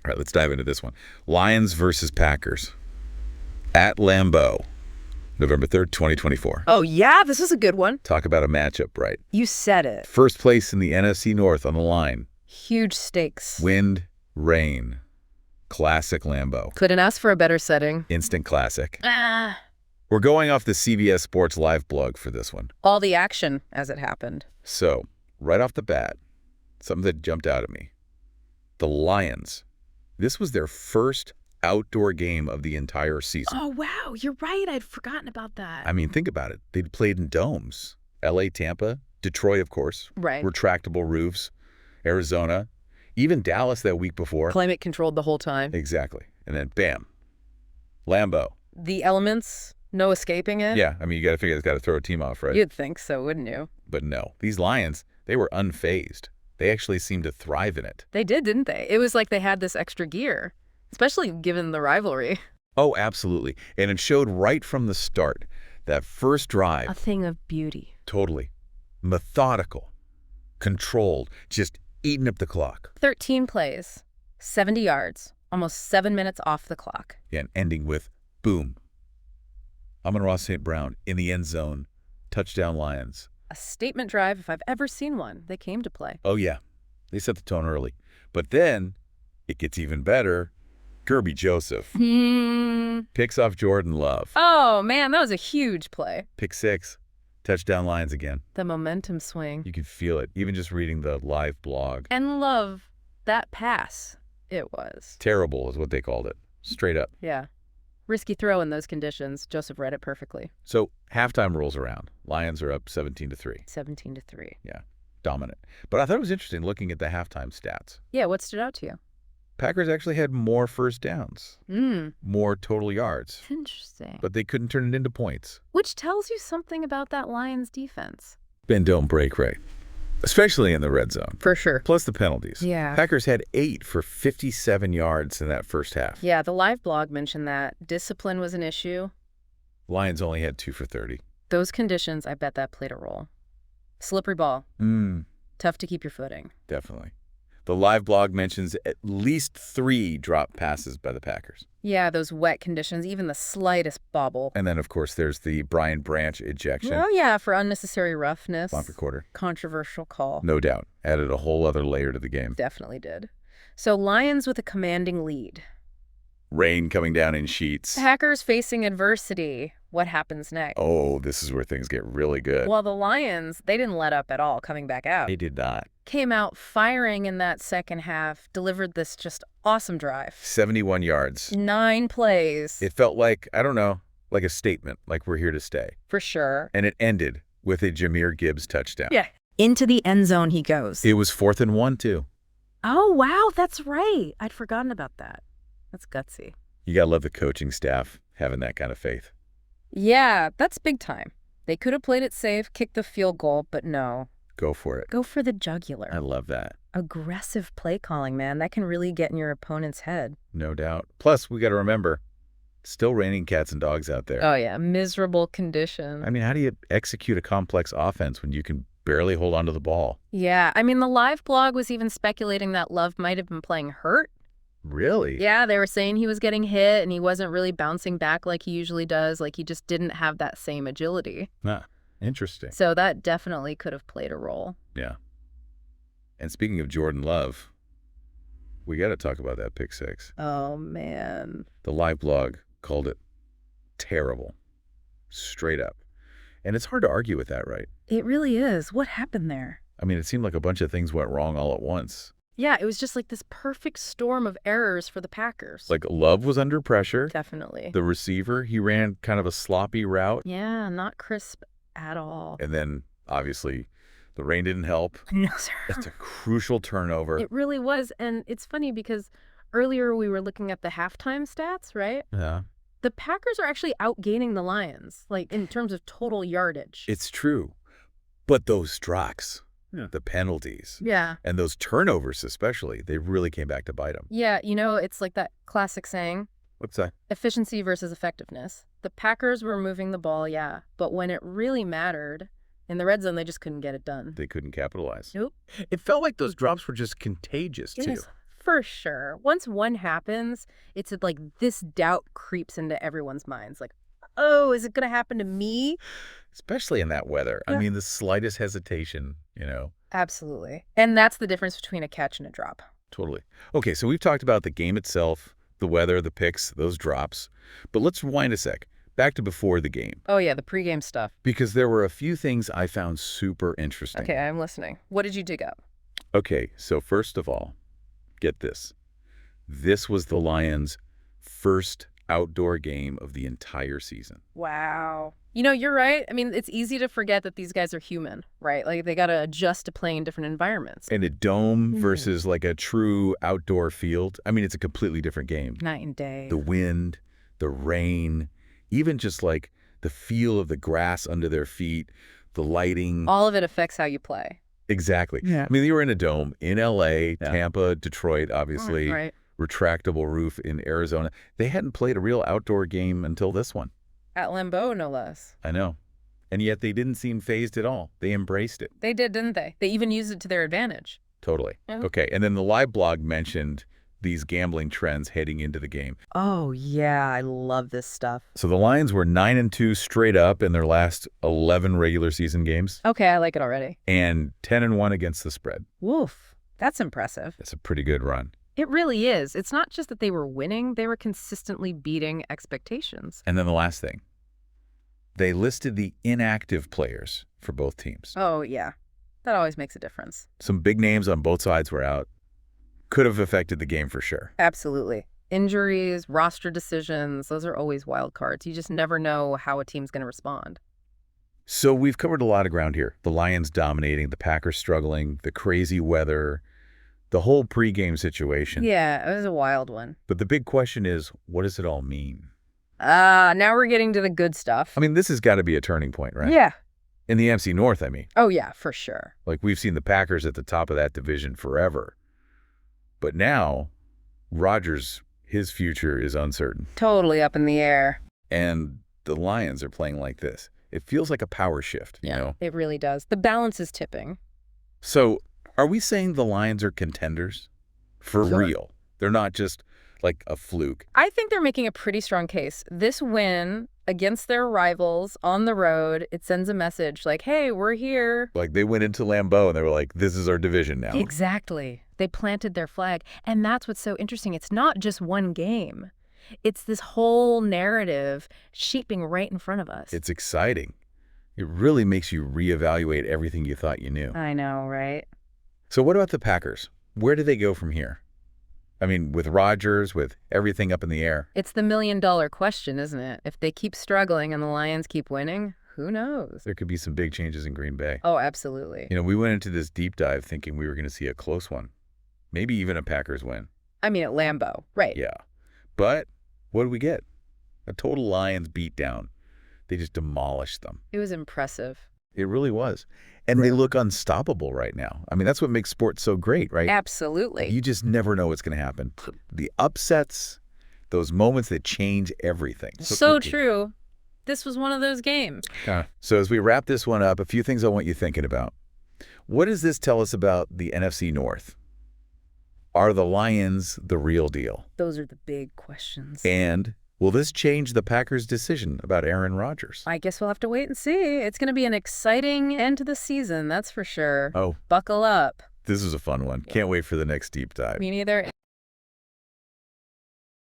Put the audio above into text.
All right, let's dive into this one. Lions versus Packers at Lambeau, November 3rd, 2024. Oh, yeah, this is a good one. Talk about a matchup, right? You said it. First place in the NFC North on the line. Huge stakes. Wind, rain. Classic Lambeau. Couldn't ask for a better setting. Instant classic. We're going off the CBS Sports Live blog for this one. All the action as it happened. So, right off the bat, something that jumped out at me. The Lions. This was their first outdoor game of the entire season. Oh, wow. You're right. I'd forgotten about that. I mean, think about it. They'd played in domes. LA, Tampa, Detroit, of course. Right. Retractable roofs. Arizona. Even Dallas that week before. Climate controlled the whole time. Exactly. And then, bam. Lambeau. The elements, no escaping it? Yeah, I mean, you got to figure it's got to throw a team off, right? You'd think so, wouldn't you? But no. These Lions, they were unfazed. They actually seemed to thrive in it. They did, didn't they? It was like they had this extra gear, especially given the rivalry. Oh, absolutely. And it showed right from the start. That first drive. A thing of beauty. Totally. Methodical. Controlled. Just eating up the clock. 13 plays, 70 yards, almost 7 minutes off the clock. Yeah, and ending with boom. Amon-Ra St. Brown in the end zone. Touchdown Lions. A statement drive if I've ever seen one. They came to play. Oh, yeah. They set the tone early. But then it gets even better. Kirby Joseph. Picks off Jordan Love. Oh, man, that was a huge play. Pick 6. Touchdown Lions again. The momentum swing. You can feel it, even just reading the live blog. And Love, that pass, it was. Terrible is what they called it. Straight up. Yeah. Risky throw in those conditions. Joseph read it perfectly. So halftime rolls around. Lions are up 17-3. 17-3. Yeah, dominant. But I thought it was interesting looking at the halftime stats. Yeah, what stood out to you? Packers actually had more first downs, more total yards, Interesting. but they couldn't turn it into points. Which tells you something about that Lions defense. Bend, don't break, right? Especially in the red zone. For sure. Plus the penalties. Yeah. Packers had 8 for 57 yards in that first half. Yeah, the live blog mentioned that. Discipline was an issue. Lions only had 2 for 30. Those conditions, I bet that played a role. Slippery ball. Tough to keep your footing. Definitely. The live blog mentions at least 3 drop passes by the Packers. Yeah, those wet conditions, even the slightest bobble. And then, of course, there's the Brian Branch ejection. Oh, yeah, for unnecessary roughness. Bumper quarter. Controversial call. No doubt. Added a whole other layer to the game. Definitely did. So Lions with a commanding lead. Rain coming down in sheets. Packers facing adversity. What happens next? Oh, this is where things get really good. Well, the Lions, they didn't let up at all coming back out. They did not. Came out firing in that second half, delivered this just awesome drive. 71 yards. 9 plays. It felt like, I don't know, like a statement, like we're here to stay. For sure. And it ended with a Jahmyr Gibbs touchdown. Yeah. Into the end zone he goes. It was 4th and 1, too. Oh, wow, that's right. I'd forgotten about that. That's gutsy. You gotta love the coaching staff having that kind of faith. Yeah, that's big time. They could have played it safe, kicked the field goal, but no. Go for it. Go for the jugular. I love that. Aggressive play calling, man. That can really get in your opponent's head. No doubt. Plus, we gotta remember, still raining cats and dogs out there. Oh, yeah. Miserable condition. I mean, how do you execute a complex offense when you can barely hold on to the ball? Yeah. I mean, the live blog was even speculating that Love might have been playing hurt. Really? Yeah, they were saying he was getting hit and he wasn't really bouncing back like he usually does. Like he just didn't have that same agility. Interesting. So that definitely could have played a role. Yeah. And speaking of Jordan Love, we got to talk about that pick 6. Oh, man. The live blog called it terrible. Straight up. And it's hard to argue with that, right? It really is. What happened there? I mean, it seemed like a bunch of things went wrong all at once. Yeah, it was just like this perfect storm of errors for the Packers. Like, Love was under pressure. Definitely. The receiver, he ran kind of a sloppy route. Yeah, not crisp at all. And then, obviously, the rain didn't help. No, sir. That's a crucial turnover. It really was. And it's funny because earlier we were looking at the halftime stats, right? Yeah. The Packers are actually outgaining the Lions, like in terms of total yardage. It's true. But those strikes, the penalties, and those turnovers especially, they really came back to bite them. Yeah, you know, it's like that classic saying. What's that? Efficiency versus effectiveness. The Packers were moving the ball, yeah, but when it really mattered, in the red zone, they just couldn't get it done. They couldn't capitalize. Nope. It felt like those drops were just contagious, too. Yes. For sure. Once one happens, it's like this doubt creeps into everyone's minds. Like, oh, is it going to happen to me? Especially in that weather. I Yeah. mean, the slightest hesitation, Absolutely. And that's the difference between a catch and a drop. totally. Okay, so we've talked about the game itself, the weather, the picks, those drops. But let's rewind a sec, back to before the game, Oh, yeah, the pregame stuff. because there were a few things I found super interesting. Okay, I'm listening. What did you dig up? Okay, so first of all, get this. This was the Lions' first outdoor game of the entire season. Wow. You're right. I mean, it's easy to forget that these guys are human, right? Like, they got to adjust to playing in different environments. And a dome versus like a true outdoor field, I mean, it's a completely different game. Night and day. The wind, the rain, even just like the feel of the grass under their feet, the lighting. All of it affects how you play. Exactly. Yeah. I mean, you were in a dome in L.A., Tampa, Detroit, obviously, Right. retractable roof in Arizona. They hadn't played a real outdoor game until this one. At Lambeau, no less. I know. And yet they didn't seem fazed at all. They embraced it. They did, didn't they? They even used it to their advantage. Totally. Yeah. Okay. And then the live blog mentioned these gambling trends heading into the game. Oh, yeah. I love this stuff. So the Lions were 9-2 straight up in their last 11 regular season games Okay, I like it already. and 10-1 against the spread. Woof. That's impressive. That's a pretty good run. It really is. It's not just that they were winning, they were consistently beating expectations. And then the last thing, they listed the inactive players for both teams. Oh, yeah. That always makes a difference. Some big names on both sides were out. Could have affected the game for sure. Absolutely. Injuries, roster decisions, those are always wild cards. You just never know how a team's going to respond. So we've covered a lot of ground here. The Lions dominating, the Packers struggling, the crazy weather, the whole pregame situation. Yeah, it was a wild one. But the big question is, what does it all mean? Now we're getting to the good stuff. I mean, this has got to be a turning point, right? Yeah. In the NFC North, I mean. Oh, yeah, for sure. Like, we've seen the Packers at the top of that division forever. But now, Rodgers, his future is uncertain. Totally up in the air. And the Lions are playing like this. It feels like a power shift, you know? It really does. The balance is tipping. So, are we saying the Lions are contenders? For Sure. real? They're not just like a fluke. I think they're making a pretty strong case. This win against their rivals on the road, it sends a message like, hey, we're here. Like, they went into Lambeau and they were like, this is our division now. Exactly. They planted their flag. And that's what's so interesting. It's not just one game. It's this whole narrative shaping right in front of us. It's exciting. It really makes you reevaluate everything you thought you knew. I know, right? So what about the Packers? Where do they go from here? I mean, with Rodgers, with everything up in the air. It's the million-dollar question, isn't it? If they keep struggling and the Lions keep winning, who knows? There could be some big changes in Green Bay. Oh, absolutely. You know, we went into this deep dive thinking we were going to see a close one. Maybe even a Packers win. I mean, at Lambeau, right? Yeah. But what did we get? A total Lions beatdown. They just demolished them. It was impressive. It really was. And they look unstoppable right now. I mean, that's what makes sports so great, right? Absolutely. You just never know what's going to happen. The upsets, those moments that change everything. So true. This was one of those games. So as we wrap this one up, a few things I want you thinking about. What does this tell us about the NFC North? Are the Lions the real deal? Those are the big questions. And will this change the Packers' decision about Aaron Rodgers? I guess we'll have to wait and see. It's going to be an exciting end to the season, that's for sure. Oh, Buckle up. this is a fun one. Can't wait for the next deep dive. Me neither.